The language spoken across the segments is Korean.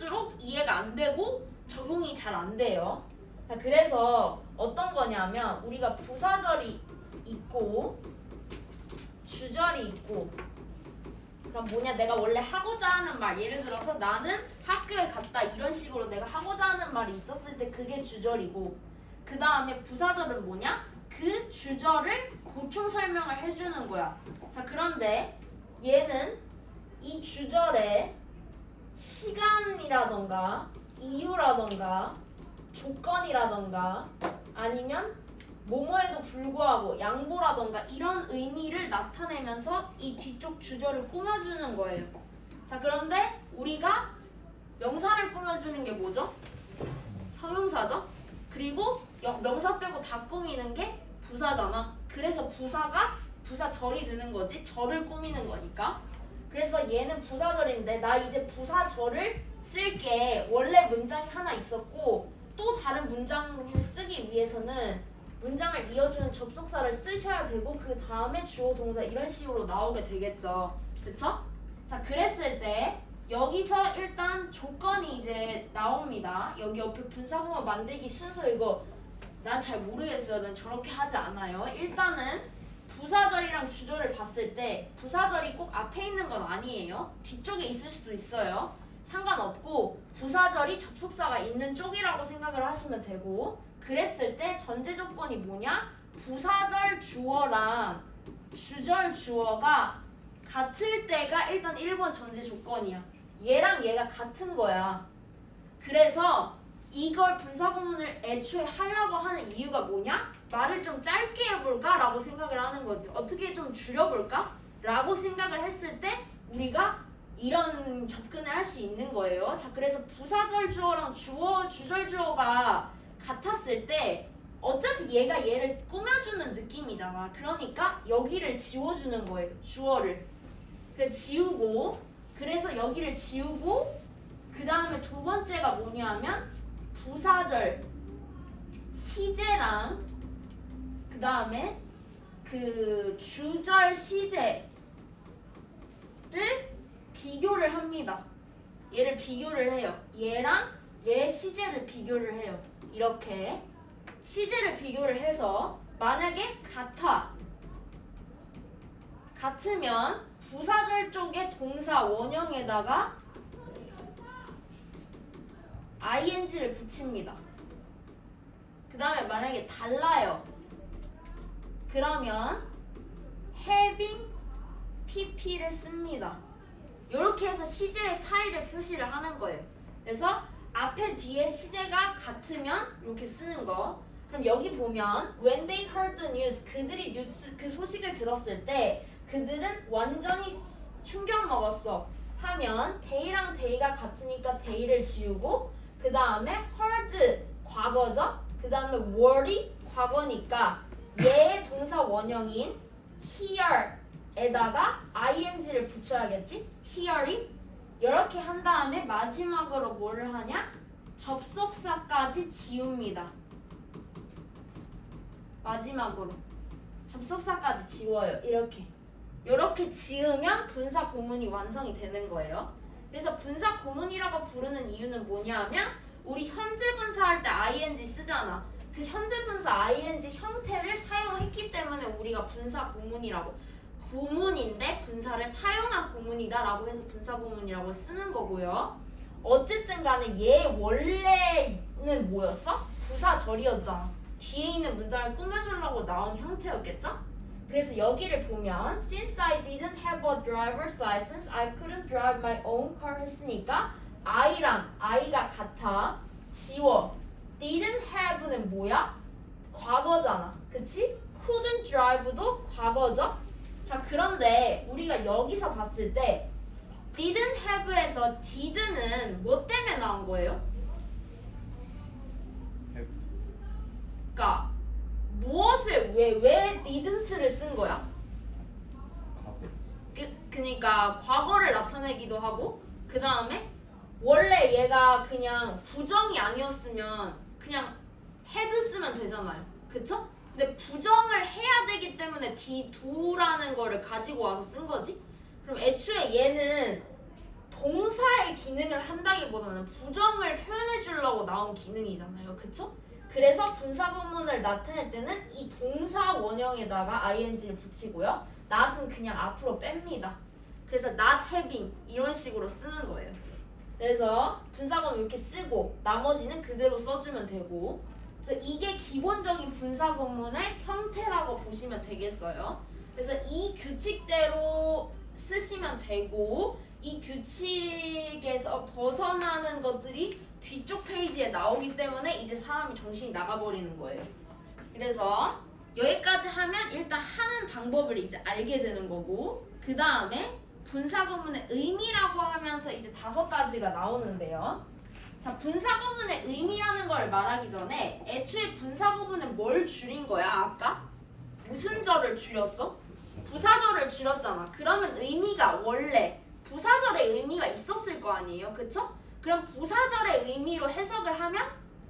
할수록 이해가 안 되고 적용이 잘 안 돼요. 자, 그래서 어떤 거냐면 우리가 부사절이 있고 주절이 있고, 그럼 뭐냐, 내가 원래 하고자 하는 말, 예를 들어서 나는 학교에 갔다, 이런 식으로 내가 하고자 하는 말이 있었을 때 그게 주절이고, 그 다음에 부사절은 뭐냐, 그 주절을 보충 설명을 해주는 거야. 자, 그런데 얘는 이 주절에 시간이라던가 이유라던가 조건이라던가 아니면 뭐뭐에도 불구하고 양보라던가 이런 의미를 나타내면서 이 뒤쪽 주절을 꾸며주는 거예요. 자, 그런데 우리가 명사를 꾸며주는 게 뭐죠? 형용사죠? 그리고 명사 빼고 다 꾸미는 게 부사잖아. 그래서 부사절이 되는 거지. 절을 꾸미는 거니까. 그래서 얘는 부사절인데 나 이제 부사절을 쓸게. 원래 문장이 하나 있었고 또 다른 문장을 쓰기 위해서는 문장을 이어주는 접속사를 쓰셔야 되고 그 다음에 주어 동사 이런 식으로 나오게 되겠죠. 그쵸? 자, 그랬을 때 여기서 일단 조건이 이제 나옵니다. 여기 옆에 분사구문 만들기 순서 이거 난 잘 모르겠어요. 난 저렇게 하지 않아요. 일단은 부사절이랑 주절을 봤을 때 부사절이 꼭 앞에 있는 건 아니에요. 뒤쪽에 있을 수도 있어요. 상관없고 부사절이 접속사가 있는 쪽이라고 생각을 하시면 되고, 그랬을 때 전제 조건이 뭐냐? 부사절 주어랑 주절 주어가 같을 때가 일단 1번 전제 조건이야. 얘랑 얘가 같은 거야. 그래서 이걸 분사구문을 애초에 하려고 하는 이유가 뭐냐? 말을 좀 짧게 해볼까? 라고 생각을 하는 거지. 어떻게 좀 줄여볼까? 라고 생각을 했을 때 우리가 이런 접근을 할 수 있는 거예요. 자, 그래서 부사절 주어랑 주절 주어가 같았을 때 어차피 얘가 얘를 꾸며주는 느낌이잖아. 그러니까 여기를 지워주는 거예요. 주어를. 그래 지우고, 그래서 여기를 지우고, 그 다음에 두 번째가 뭐냐 하면 부사절 시제랑 그 다음에 그 주절 시제를 비교를 합니다. 얘를 비교를 해요. 얘랑 얘 시제를 비교를 해요. 이렇게 시제를 비교를 해서 만약에 같으면 부사절 쪽에 동사 원형에다가 ing를 붙입니다. 그 다음에 만약에 달라요. 그러면 having pp를 씁니다. 이렇게 해서 시제의 차이를 표시를 하는 거예요. 그래서 앞에 뒤에 시제가 같으면 이렇게 쓰는 거. 그럼 여기 보면 when they heard the news, 그들이 그 소식을 들었을 때 그들은 완전히 충격 먹었어 하면 they랑 they가 같으니까 they를 지우고, 그 다음에 heard 과거죠. 그 다음에 were이 과거니까 얘의 동사 원형인 hear에다가 ing를 붙여야겠지. hear이 이렇게 한 다음에 마지막으로 뭐를 하냐? 접속사까지 지웁니다. 마지막으로 접속사까지 지워요. 이렇게 지으면 분사 구문이 완성이 되는 거예요. 그래서 분사 구문이라고 부르는 이유는 뭐냐 하면 우리 현재 분사 할 때 ing 쓰잖아. 그 현재 분사 ing 형태를 사용했기 때문에 우리가 분사 구문이라고, 구문인데 분사를 사용한 구문이다라고 해서 분사 구문이라고 쓰는 거고요. 어쨌든 간에 얘 원래는 뭐였어? 부사절이었잖아. 뒤에 있는 문장을 꾸며주려고 나온 형태였겠죠? 그래서 여기를 보면 Since I didn't have a driver's license, I couldn't drive my own car 했으니까 I랑 I가 같아. 지워. Didn't have는 뭐야? 과거잖아. 그치? Couldn't drive도 과거죠? 자, 그런데 우리가 여기서 봤을 때 didn't have에서 did는 뭐 때문에 나온 거예요? 그러니까 무엇을 왜 didn't를 쓴 거야? 그러니까 과거를 나타내기도 하고, 그 다음에 원래 얘가 그냥 부정이 아니었으면 그냥 had 쓰면 되잖아요. 그쵸? 근데 부정을 해야 되기 때문에 do라는 거를 가지고 와서 쓴 거지. 그럼 애초에 얘는 동사의 기능을 한다기보다는 부정을 표현해 주려고 나온 기능이잖아요. 그쵸? 그래서 분사구문을 나타낼 때는 이 동사 원형에다가 ing를 붙이고요. not은 그냥 앞으로 뺍니다. 그래서 not having 이런 식으로 쓰는 거예요. 그래서 분사구문 이렇게 쓰고 나머지는 그대로 써주면 되고, 그래서 이게 기본적인 분사구문의 형태라고 보시면 되겠어요. 그래서 이 규칙대로 쓰시면 되고, 이 규칙에서 벗어나는 것들이 뒤쪽 페이지에 나오기 때문에 이제 사람이 정신이 나가버리는 거예요. 그래서 여기까지 하면 일단 하는 방법을 이제 알게 되는 거고, 그 다음에 분사구문의 의미라고 하면서 이제 5가지가 나오는데요. 자, 분사구문의 의미라는 걸 말하기 전에 애초에 분사구문은 뭘 줄인 거야? 아까? 무슨 절을 줄였어? 부사절을 줄였잖아. 그러면 의미가 원래 부사절의 의미가 있었을 거 아니에요? 그쵸? 그럼 부사절의 의미로 해석을 하면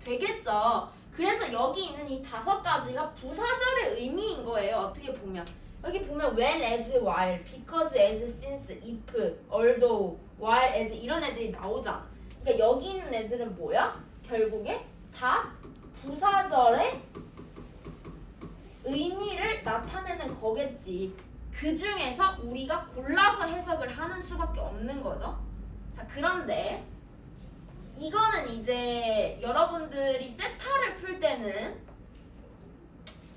되겠죠. 그래서 여기 있는 이 5가지가 부사절의 의미인 거예요. 어떻게 보면 여기 보면 when, as, while, because, as, since, if, although, while, as 이런 애들이 나오잖아. 그러니까 여기 있는 애들은 뭐야? 결국에 다 부사절의 의미를 나타내는 거겠지. 그 중에서 우리가 골라서 해석을 하는 수밖에 없는 거죠. 자, 그런데 이거는 이제 여러분들이 세타를 풀 때는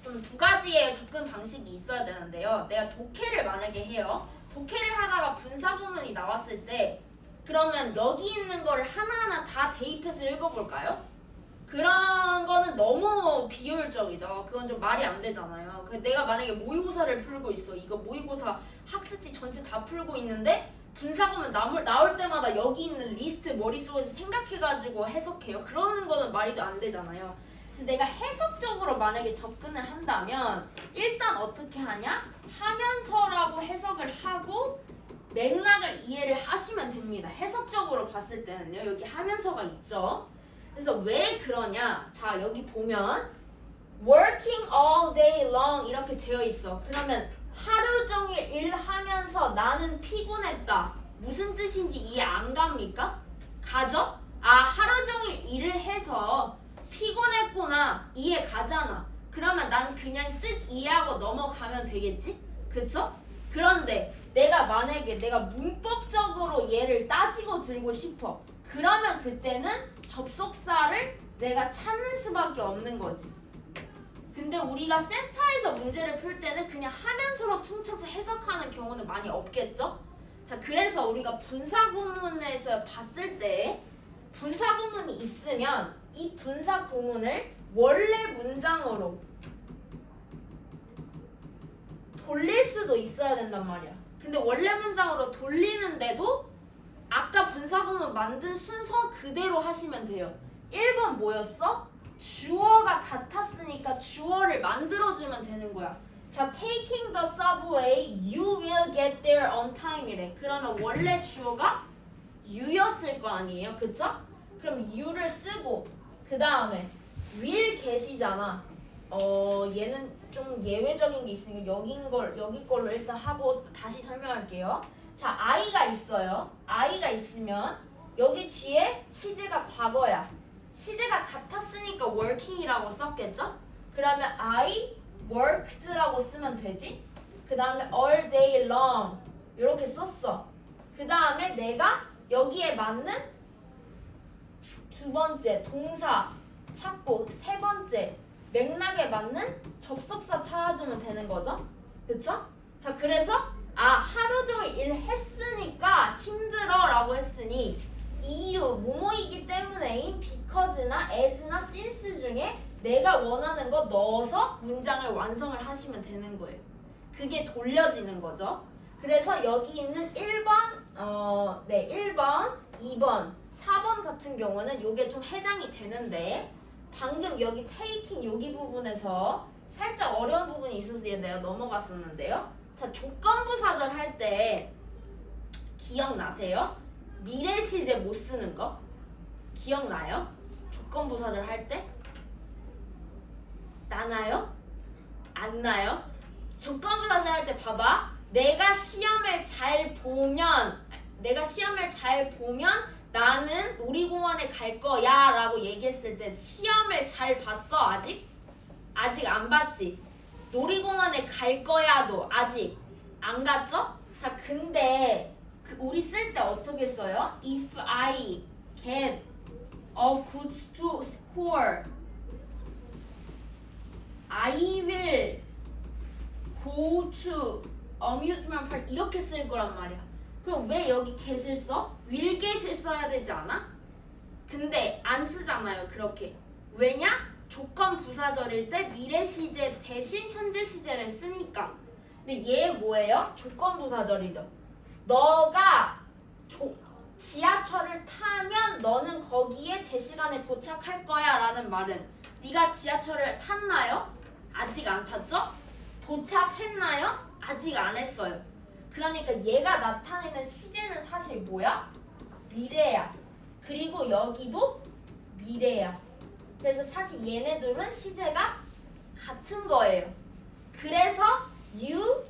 좀 2가지의 접근 방식이 있어야 되는데요. 내가 독해를 만약에 해요. 독해를 하다가 분사구문이 나왔을 때 그러면 여기 있는 거를 하나하나 다 대입해서 읽어볼까요? 그런 거는 너무 비효율적이죠. 그건 좀 말이 안 되잖아요. 내가 만약에 모의고사를 풀고 있어. 이거 모의고사 학습지 전체 다 풀고 있는데 분사구문 나올 때마다 여기 있는 리스트 머릿속에서 생각해가지고 해석해요. 그러는 거는 말이 안 되잖아요. 그래서 내가 해석적으로 만약에 접근을 한다면 일단 어떻게 하냐? 하면서라고 해석을 하고 맥락을 이해를 하시면 됩니다. 해석적으로 봤을 때는요. 여기 하면서가 있죠. 그래서 왜 그러냐? 자, 여기 보면 working all day long 이렇게 되어 있어. 그러면 하루 종일 일하면서 나는 피곤했다. 무슨 뜻인지 이해 안 갑니까? 가죠? 아, 하루 종일 일을 해서 피곤했구나. 이해 가잖아. 그러면 난 그냥 뜻 이해하고 넘어가면 되겠지? 그쵸? 그런데 만약에 내가 문법적으로 얘를 따지고 들고 싶어. 그러면 그때는 접속사를 내가 찾는 수밖에 없는 거지. 근데 우리가 센터에서 문제를 풀 때는 그냥 하면서로 퉁쳐서 해석하는 경우는 많이 없겠죠? 자, 그래서 우리가 분사구문에서 봤을 때 분사구문이 있으면 이 분사구문을 원래 문장으로 돌릴 수도 있어야 된단 말이야. 근데 원래 문장으로 돌리는데도 아까 분사구문 만든 순서 그대로 하시면 돼요. 1번 뭐였어? 주어가 같았으니까 주어를 만들어주면 되는 거야. 자, taking the subway, you will get there on time 이래. 그러면 원래 주어가 you였을 거 아니에요? 그쵸? 그럼 you를 쓰고 그 다음에 will get이잖아. 얘는 좀 예외적인 게 있으니까 여기 걸로 일단 하고 다시 설명할게요. 자, I가 있어요. I가 있으면 여기 뒤에 시제가 과거야. 시제가 같았으니까 working이라고 썼겠죠? 그러면 I worked라고 쓰면 되지? 그 다음에 all day long 이렇게 썼어. 그 다음에 내가 여기에 맞는 2번째 동사 찾고 3번째 맥락에 맞는 접속사 찾아주면 되는 거죠? 그쵸? 자, 그래서 하루 종일 일했으니까 힘들어 라고 했으니 이유, 뭐뭐이기 때문에인 because나 as나 since 중에 내가 원하는 거 넣어서 문장을 완성을 하시면 되는 거예요. 그게 돌려지는 거죠. 그래서 여기 있는 1번, 1번, 2번, 4번 같은 경우는 이게 좀 해당이 되는데 방금 여기 taking 여기 부분에서 살짝 어려운 부분이 있어서 내가 넘어갔었는데요. 자, 조건부사절 할 때 기억나세요? 미래 시제 못 쓰는 거? 기억나요? 조건부사절 할 때? 나나요? 안 나요? 조건부사절 할 때 봐봐. 내가 시험을 잘 보면 내가 시험을 잘 보면 나는 놀이공원에 갈 거야 라고 얘기했을 때 시험을 잘 봤어 아직? 아직 안 봤지? 놀이공원에 갈 거야도 아직 안 갔죠? 자 근데 우리 쓸 때 어떻게 써요? If I get a good score I will go to amusement park 이렇게 쓸 거란 말이야. 그럼 왜 여기 get을 써? will get을 써야 되지 않아? 근데 안 쓰잖아요 그렇게. 왜냐? 조건 부사절일 때 미래 시제 대신 현재 시제를 쓰니까. 근데 얘 뭐예요? 조건 부사절이죠. 너가 지하철을 타면 너는 거기에 제 시간에 도착할 거야 라는 말은 네가 지하철을 탔나요? 아직 안 탔죠? 도착했나요? 아직 안 했어요. 그러니까 얘가 나타내는 시제는 사실 뭐야? 미래야. 그리고 여기도 미래야. 그래서 사실 얘네들은 시제가 같은 거예요. 그래서 you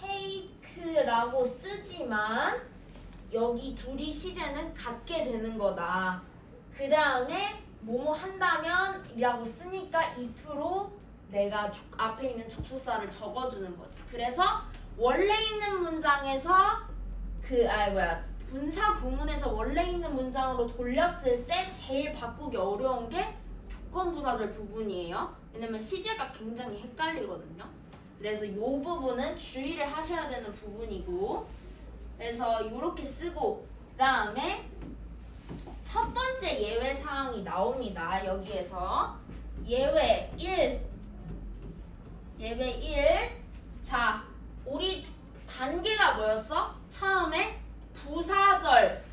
take라고 쓰지만 여기 둘이 시제는 같게 되는 거다. 그 다음에 뭐뭐 한다면 이라고 쓰니까 if로 내가 앞에 있는 접속사를 적어주는 거지. 그래서 원래 있는 문장에서 분사 구문에서 원래 있는 문장으로 돌렸을 때 제일 바꾸기 어려운 게 조건 부사절 부분이에요. 왜냐면 시제가 굉장히 헷갈리거든요. 그래서 이 부분은 주의를 하셔야 되는 부분이고, 그래서 이렇게 쓰고 그 다음에 첫 번째 예외 사항이 나옵니다. 여기에서 예외 1. 자, 우리 단계가 뭐였어? 처음에 부사절,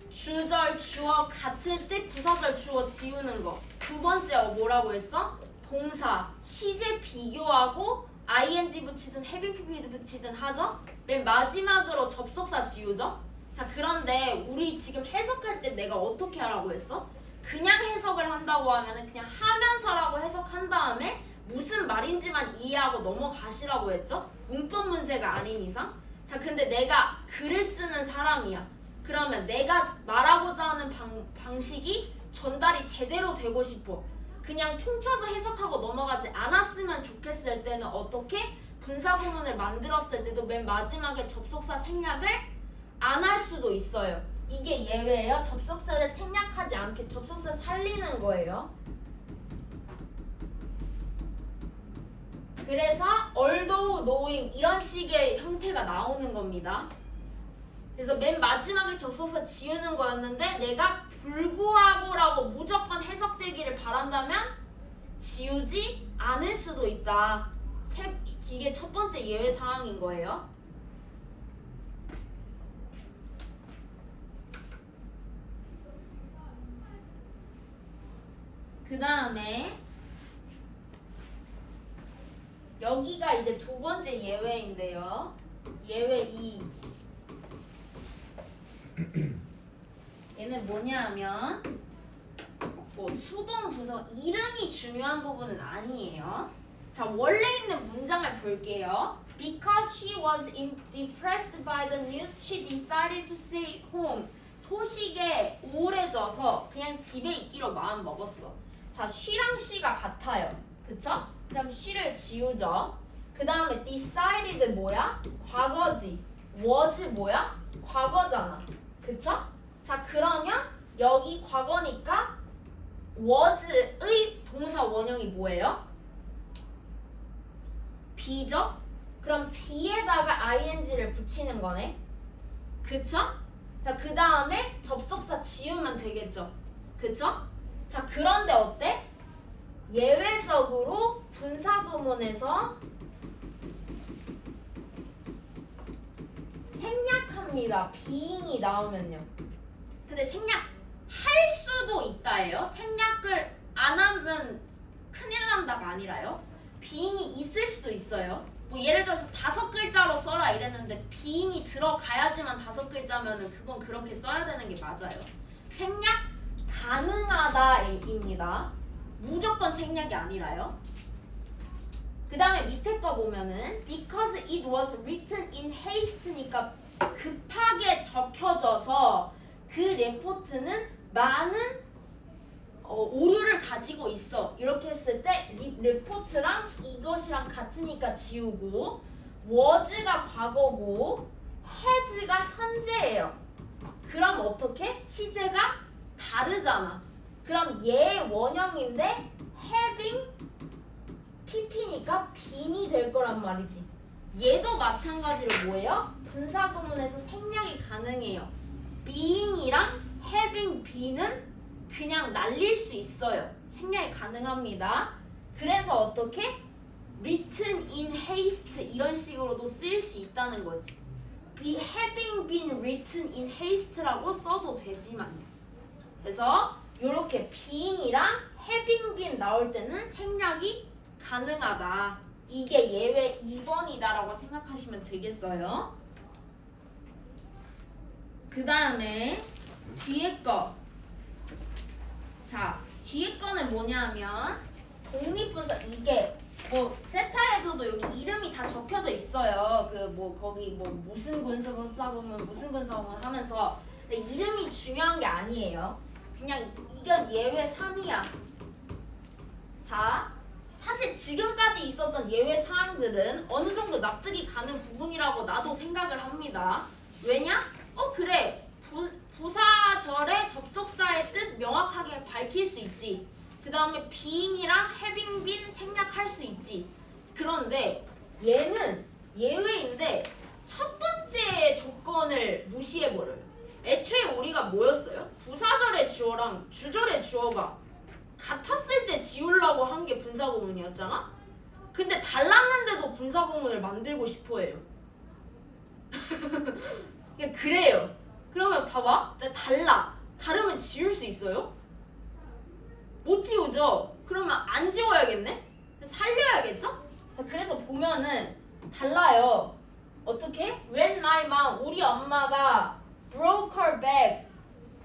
주절, 주어 같을 때 부사절, 주어 지우는 거. 두 번째 뭐라고 했어? 동사, 시제 비교하고 ing 붙이든 heavy pp 붙이든 하죠? 맨 마지막으로 접속사 지우죠? 자, 그런데 우리 지금 해석할 때 내가 어떻게 하라고 했어? 그냥 해석을 한다고 하면은 그냥 하면서라고 해석한 다음에 무슨 말인지만 이해하고 넘어가시라고 했죠? 문법 문제가 아닌 이상. 자, 근데 내가 글을 쓰는 사람이야. 그러면 내가 말하고자 하는 방식이 전달이 제대로 되고 싶어. 그냥 통쳐서 해석하고 넘어가지 않았으면 좋겠을 때는 어떻게? 분사구문을 만들었을 때도 맨 마지막에 접속사 생략을 안 할 수도 있어요. 이게 예외예요. 접속사를 생략하지 않게 접속사 살리는 거예요. 그래서 although, knowing 이런 식의 형태가 나오는 겁니다. 그래서 맨 마지막에 접속사 지우는 거였는데 내가 불구하고라고 무조건 해석되기를 바란다면 지우지 않을 수도 있다. 이게 첫 번째 예외 사항인 거예요. 그 다음에 여기가 이제 두 번째 예외인데요. 예외 2. 얘는 뭐냐 하면 뭐 수동 부사 이름이 중요한 부분은 아니에요. 자, 원래 있는 문장을 볼게요. Because she was depressed by the news, she decided to stay home. 소식에 우울해져서 그냥 집에 있기로 마음 먹었어. 자, she랑 she가 같아요. 그쵸? 그럼 she를 지우죠. 그 다음에 decided 뭐야? 과거지. was 뭐야? 과거잖아. 그쵸? 자, 그러면 여기 과거니까 was의 동사 원형이 뭐예요? be죠? 그럼 be에다가 ing를 붙이는 거네. 그쵸? 자, 그 다음에 접속사 지우면 되겠죠. 그쵸? 자, 그런데 어때? 예외적으로 분사구문에서 생략합니다. being이 나오면요. 근데 생략할 수도 있다예요. 생략을 안 하면 큰일 난다가 아니라요. being이 있을 수도 있어요. 뭐 예를 들어서 5글자로 써라 이랬는데 being이 들어가야지만 5글자면은 그건 그렇게 써야 되는 게 맞아요. 생략 가능하다입니다. 무조건 생략이 아니라요. 그 다음에 밑에 거 보면은 because it was written in haste니까 급하게 적혀져서 그 레포트는 많은 오류를 가지고 있어. 이렇게 했을 때 레포트랑 이것이랑 같으니까 지우고 was가 과거고 has가 현재예요. 그럼 어떻게? 시제가 다르잖아. 그럼 얘 원형인데 having pp니까 being이 될 거란 말이지. 얘도 마찬가지로 뭐예요? 분사구문에서 생략이 가능해요. being이랑 having be는 그냥 날릴 수 있어요. 생략이 가능합니다. 그래서 어떻게? written in haste 이런 식으로도 쓰일 수 있다는 거지. having been written in haste라고 써도 되지만요. 그래서 이렇게 being이랑 having been 나올 때는 생략이 가능하다. 이게 예외 2번이다라고 생각하시면 되겠어요. 그 다음에 뒤에 거. 자, 뒤에 거는 뭐냐면 독립분사 이게 뭐 세타에도도 여기 이름이 다 적혀져 있어요. 그 뭐 거기 뭐 무슨 분사구문 무슨 분사구문 하면서 근데 이름이 중요한 게 아니에요. 그냥 이건 예외 3이야. 자, 사실 지금까지 있었던 예외 사항들은 어느 정도 납득이 가는 부분이라고 나도 생각을 합니다. 왜냐? 그래. 부사절의 접속사의 뜻 명확하게 밝힐 수 있지. 그 다음에 being이랑 having been 생략할 수 있지. 그런데 얘는 예외인데 첫 번째 조건을 무시해버려요. 애초에 우리가 뭐였어요? 부사절의 주어랑 주절의 주어가 같았을 때 지우려고 한 게 분사구문이었잖아? 근데 달랐는데도 분사구문을 만들고 싶어 해요. 그래요. 그러면 봐봐. 달라. 다르면 지울 수 있어요? 못 지우죠? 그러면 안 지워야겠네? 살려야겠죠? 그래서 보면은 달라요. 어떻게? When my mom, 우리 엄마가 broke her back,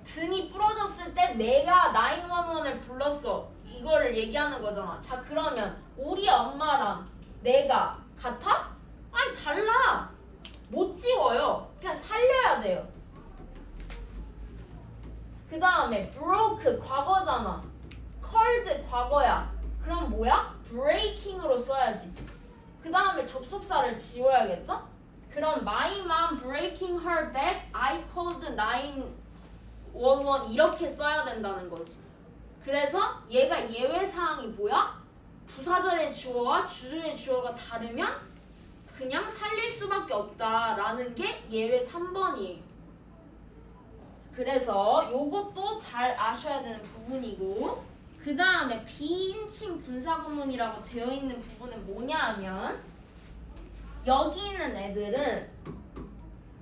등이 부러졌을 때 내가 911을 불렀어. 이거를 얘기하는 거잖아. 자, 그러면 우리 엄마랑 내가 같아? 아니, 달라. 못 지워요. 그냥 살려야 돼요. 그 다음에 broke 과거잖아. curled 과거야. 그럼 뭐야? breaking으로 써야지. 그 다음에 접속사를 지워야겠죠? 그럼 my mom breaking her back, I called 911 이렇게 써야 된다는 거지. 그래서 얘가 예외사항이 뭐야? 부사절의 주어와 주절의 주어가 다르면 그냥 살릴 수밖에 없다라는 게 예외 3번이에요. 그래서 요것도 잘 아셔야 되는 부분이고, 그 다음에 비인칭 분사구문이라고 되어 있는 부분은 뭐냐 하면 여기 있는 애들은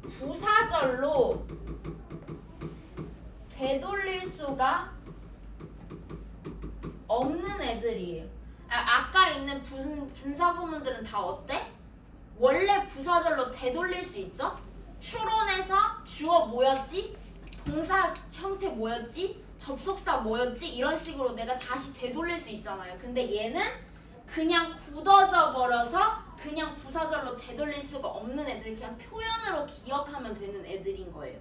부사절로 되돌릴 수가 없는 애들이에요. 아까 있는 분사구문들은 다 어때? 원래 부사절로 되돌릴 수 있죠? 추론해서 주어 뭐였지? 동사 형태 뭐였지? 접속사 뭐였지? 이런 식으로 내가 다시 되돌릴 수 있잖아요. 근데 얘는 그냥 굳어져 버려서 그냥 부사절로 되돌릴 수가 없는 애들, 그냥 표현으로 기억하면 되는 애들인 거예요.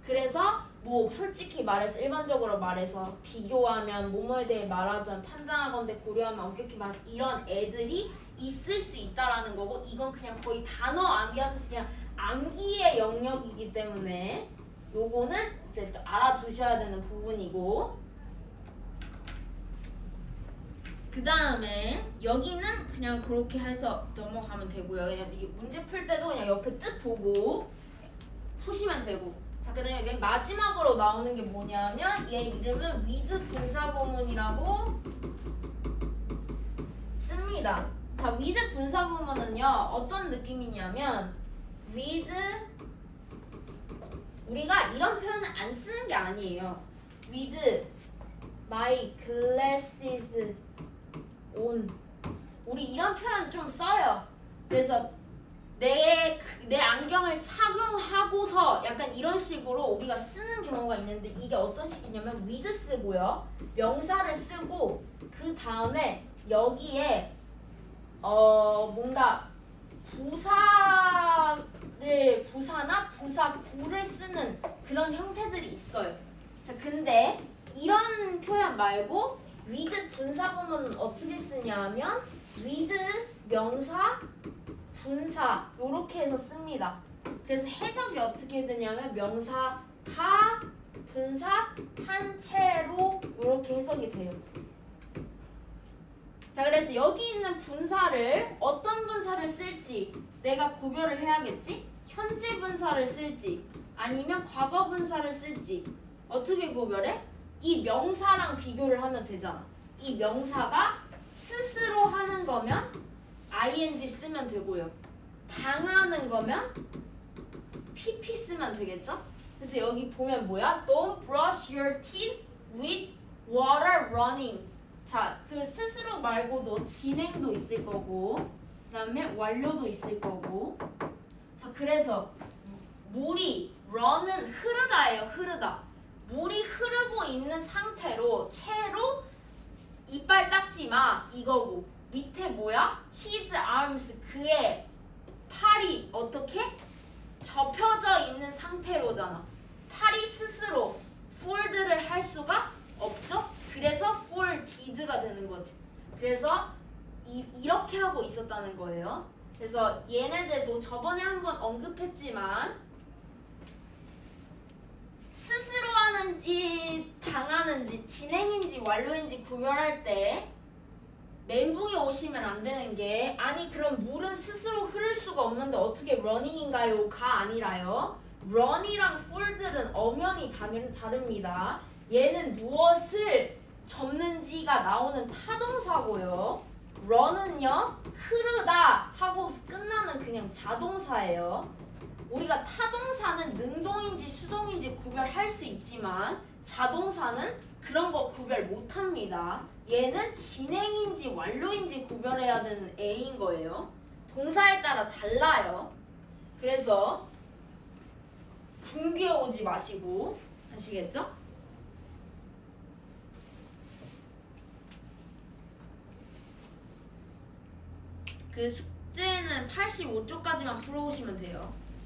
그래서 뭐 솔직히 말해서 일반적으로 말해서 비교하면 뭐뭐에 대해 말하자면 판단하건대 고려하면 엄격히 말해서 이런 애들이 있을 수 있다라는 거고, 이건 그냥 거의 단어 암기하듯이 그냥 암기의 영역이기 때문에 요거는 이제 또 알아두셔야 되는 부분이고, 그 다음에 여기는 그냥 그렇게 해서 넘어가면 되고요. 그냥 이 문제 풀 때도 그냥 옆에 뜻 보고 푸시면 되고. 자, 그 다음에 맨 마지막으로 나오는 게 뭐냐면 얘 이름은 with 분사구문이라고 씁니다. 자, with 분사구문은요 어떤 느낌이냐면 with, 우리가 이런 표현을 안 쓰는 게 아니에요. with my glasses on, 우리 이런 표현 좀 써요. 그래서 내 안경을 착용하고서 약간 이런 식으로 우리가 쓰는 경우가 있는데, 이게 어떤 식이냐면 with 쓰고요, 명사를 쓰고 그 다음에 여기에 뭔가 부사나 부사구를 쓰는 그런 형태들이 있어요. 자, 근데 이런 표현 말고 with 분사구문은 어떻게 쓰냐면 with 명사 분사 요렇게 해서 씁니다. 그래서 해석이 어떻게 되냐면 명사가 분사 한 채로 요렇게 해석이 돼요. 자, 그래서 여기 있는 분사를 어떤 분사를 쓸지 내가 구별을 해야겠지? 현재 분사를 쓸지 아니면 과거 분사를 쓸지 어떻게 구별해? 이 명사랑 비교를 하면 되잖아. 이 명사가 스스로 하는 거면 ing 쓰면 되고요. 당하는 거면 pp 쓰면 되겠죠? 그래서 여기 보면 뭐야? Don't brush your teeth with water running. 자, 그 스스로 말고도 진행도 있을 거고 그 다음에 완료도 있을 거고. 자, 그래서 물이 run은 흐르다예요. 흐르다. 물이 흐르고 있는 상태로 채로 이빨 닦지 마 이거고 밑에 뭐야? His arms 그의 팔이 어떻게? 접혀져 있는 상태로잖아. 팔이 스스로 fold를 할 수가 없죠? 그래서 folded가 되는 거지. 그래서 이렇게 하고 있었다는 거예요. 그래서 얘네들도 저번에 한번 언급했지만 스스로 하는지 당하는지 진행인지 완료인지 구별할 때 멘붕이 오시면 안 되는 게 아니 그럼 물은 스스로 흐를 수가 없는데 어떻게 running인가요? 가 아니라요. run이랑 fold는 엄연히 다릅니다. 얘는 무엇을 접는지가 나오는 타동사고요. run은요 흐르다 하고 끝나는 그냥 자동사예요. 우리가 타동사는 능동인지 수동인지 구별할 수 있지만 자동사는 그런 거 구별 못합니다. 얘는 진행인지 완료인지 구별해야 되는 A인 거예요. 동사에 따라 달라요. 그래서 붕괴 오지 마시고 아시겠죠? 그 숙제는 85쪽까지만 풀어오시면 돼요.